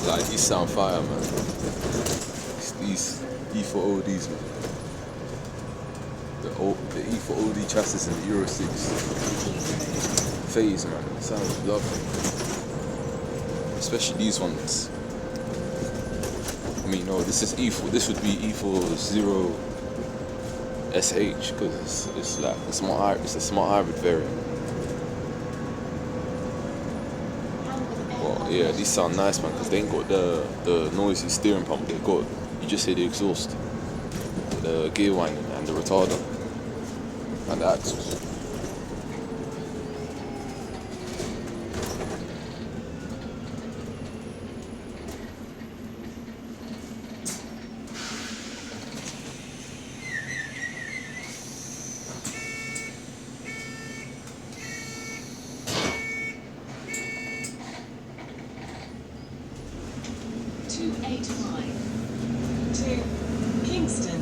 Like, these sound fire, man. These E4ODs, man. The E4OD chassis and the Euro 6 phase, man. It sounds lovely. Especially these ones. I mean, no, this is E4. This would be E40SH because it's like a smart hybrid variant. Well, yeah, these sound nice, man, because they ain't got the noisy steering pump. They got, you just hear the exhaust, the gear winding, and the retarder, and the axles. To Kingston.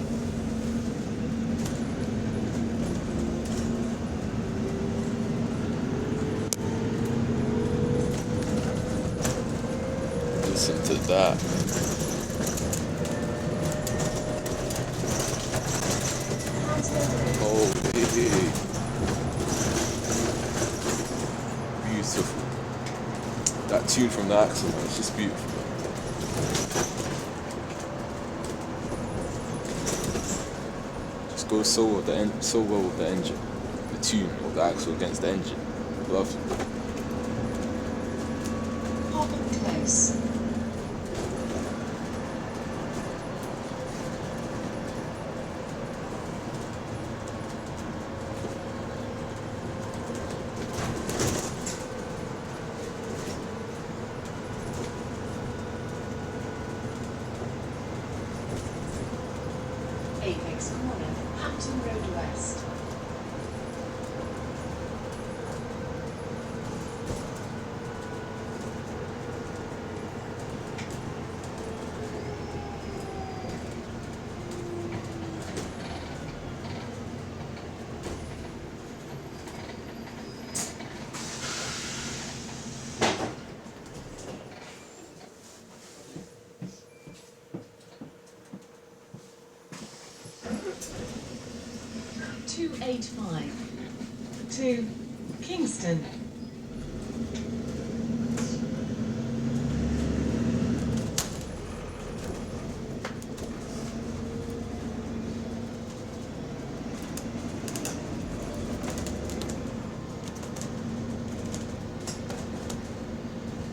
Listen to that. Oh, hey. Beautiful. That tune from the axle, man, it's just beautiful. Just goes so well with the engine. The tune of the axle against the engine. Lovely. Pop and close. Apex Corner, Hampton Road West. .285 to Kingston.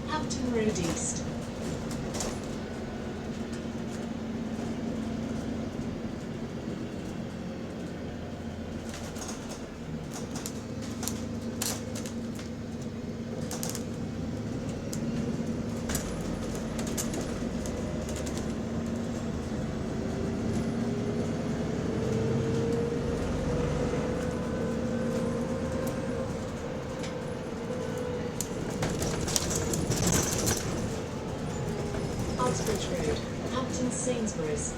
Hampton Road East. Uxbridge Road, Hampton Sainsbury's.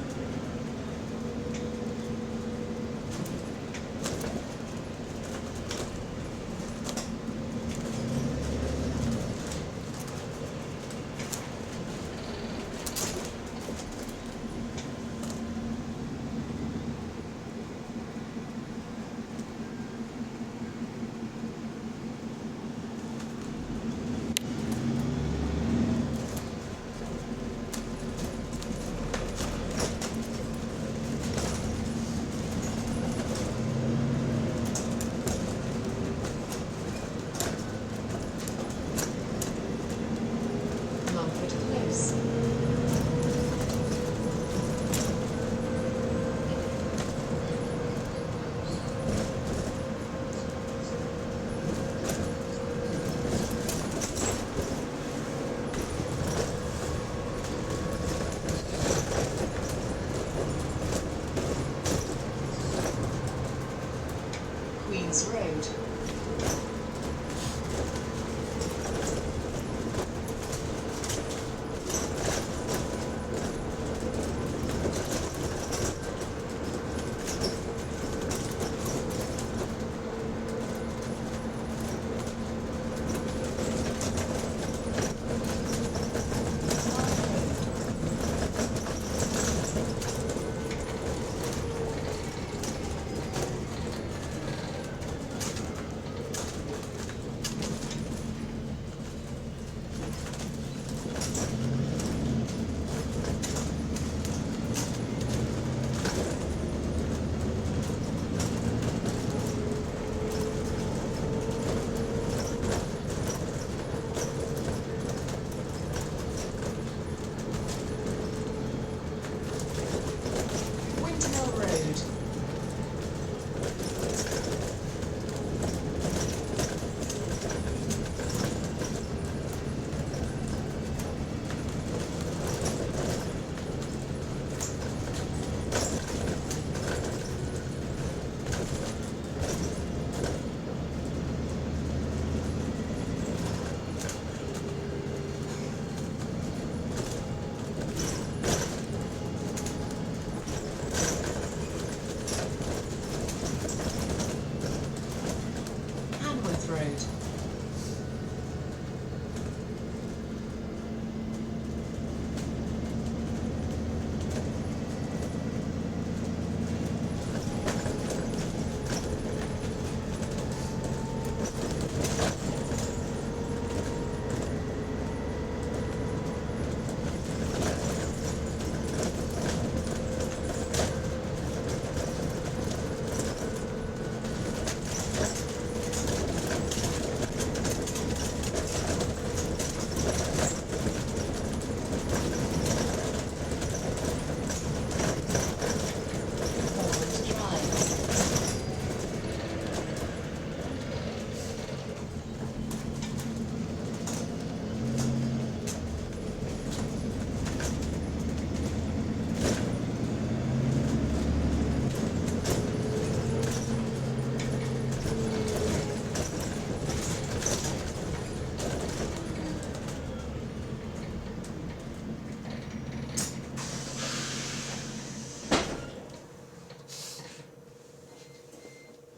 Road.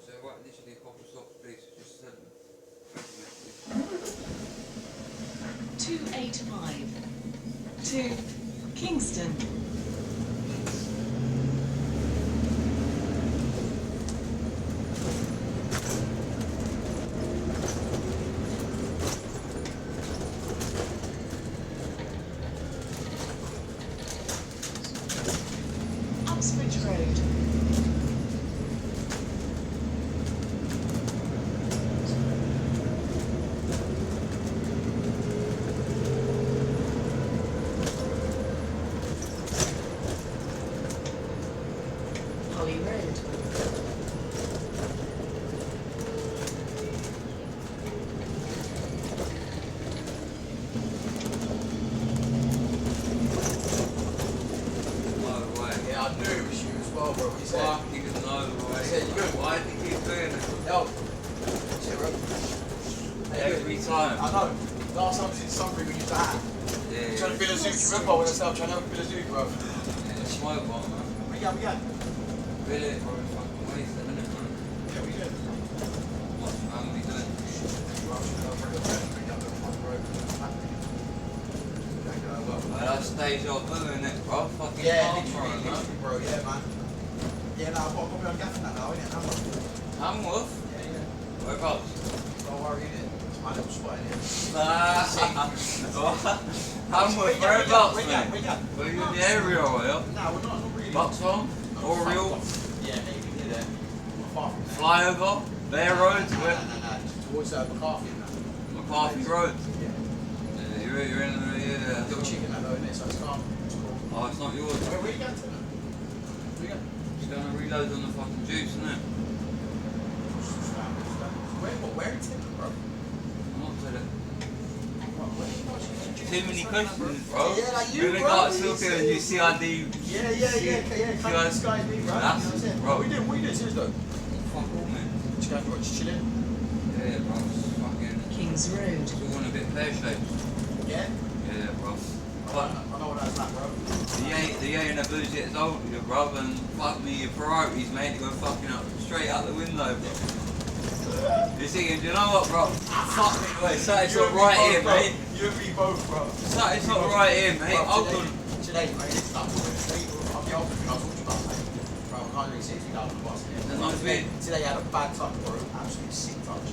So what literally a couple stops, please, just send them. 285 to Kingston. Uxbridge Road. Holly Road. No way. Yeah, I knew it was you as well, bro. He said, Fucking no way. He said, you. Why do you keep doing it? yo. He said, bro. Every time. I know. Last time I was in Sunbury, we used that. Yeah. Trying to build a zoo, remember when I said I'm trying to help build a zoo, bro? Yeah, smoke one, man. We got. Really, bro, fucking waste a minute, man. Yeah, we did. What man we doing? That's deja vu, innit, bro? Fucking Yeah, calm, literally, man. bro. Yeah, man. Yeah, no, I've got to be on gaffing that now, innit? Hamworth? Yeah. Whereabouts? Don't worry, innit? It's my little spot, innit? Hamworth, whereabouts, We mate? got. Were you in the area, or you? No, we're not really. Buxholm? Oriel? Yeah, maybe, yeah. Not far from there. Flyover? Bear Road? No, towards McCarthy and that. McCarthy Road? Yeah. Yeah, you're in the Little chicken that though, innit? So it's calm. It's cool. Oh, it's not yours. Where are you going to? Where you going? Just gonna reload on the fucking juice, innit? Where in Timber, bro? I'm not telling. Too Too many questions, bro. Yeah, like you, You're gonna bro. start talking and you see I do. Yeah. Come on, Sky me, bro. That's You know what I'm saying? bro. What are you doing serious though? Fuck all, man. Just going for just chilling. Yeah, bro. It's fucking. Kings Road. It's all in a bit pear shaped. Yeah? Yeah, bro. I Fuck. know what that's like, bro. The A and the booze gets old, you bro, and fuck me, your priorities, mate, to go fucking up straight out the window, bro. You're thinking, do you know what, bro? Fuck me, wait, something's not right here, mate. You and me both, bro. Something's not right here, mate. Hold on. Today, mate, it's not I'll be open, I was talking about, mate. Bro, I can't really see if you got the bus. There's no bit. Today I had a bad touch, bro. Absolutely sick touch.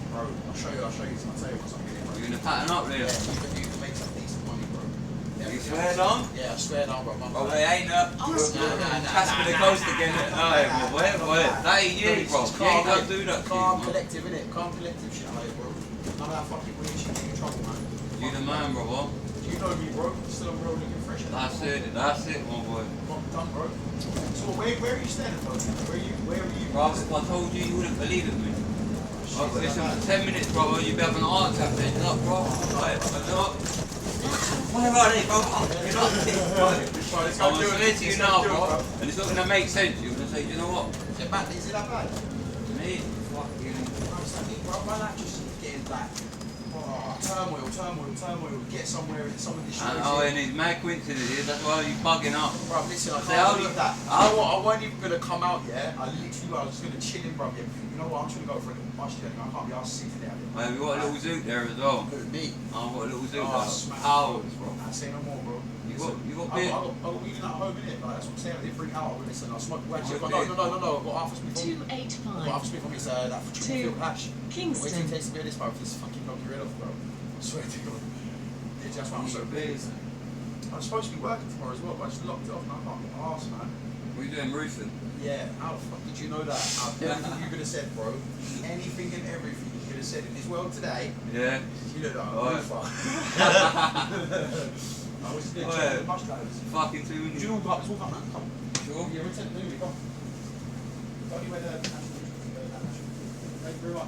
Bro, I'll show you, I'll tell you what's I'm getting, bro. You're gonna pattern up there. Yeah, you can make some decent money, bro. Yeah, You swear down? Yeah, I swear down, bro. Oh, they ain't up. Casper the Ghost again. No, boy. That ain't you, bro. You ain't gonna do that. Calm collective, innit? Calm collective shit, like, bro. None of that fucking weird shit get you in trouble, man. You the man, bro. You know me, bro. Still I'm real looking fresh. That's it, my boy. Well done, bro. So where are you standing, bro? Where are you? Bro, if I told you, you wouldn't believe it, man. I've got listen for 10 minutes, bro, you'd be having an heart attack then. You're not, bro. Like, where are they, bro? You're not, bro. I'm going to say to you now, bro, and it's not going to make sense. You're going to say, you know what? Is it bad? Is it that bad? Me, fucking. Bro, my life just getting back. Bro, turmoil. Get somewhere in some of this shit. Oh, and it's mad coincidence. That's why you're bugging up. Bro, listen, I Say, can't how believe do- that. how- You know what? I wasn't even gonna come out, yeah. I was just gonna chill in, bro. Yeah. You know what? I'm just gonna go for a little bus journey. I can't be asked sitting there. Man, we got a little zoot there as well. Who, me? I've got a little zoot Oh, there. smash. Hours, bro. Nah, say no more, bro. You got I beer? got weed at home, innit? Like, that's what I'm saying. I didn't bring it out. Listen, I smoked. Well, actually, got no. beer? I got half a spliff on me. I got 285. half a spliff on me. It's that for To hash. Wait till Kingston. you taste a bit of this, bro. This fucking knock your head off, bro. I swear to God. Yeah, that's why I'm so busy. I'm supposed to be working tomorrow as well, but I just locked it off and I can't get my arse, man. What are you doing, roofing? Yeah, how the fuck did you know that? Everything you could have said, bro. Anything and everything you could have said in this world today. Yeah. You know that I'm Oh, a roofer. I was doing Oh, check yeah. the bus drivers. Fucking too Would you walk up, man? Come. Sure. Yeah, we're taking the movie, come. Only where the national. Thank you very much.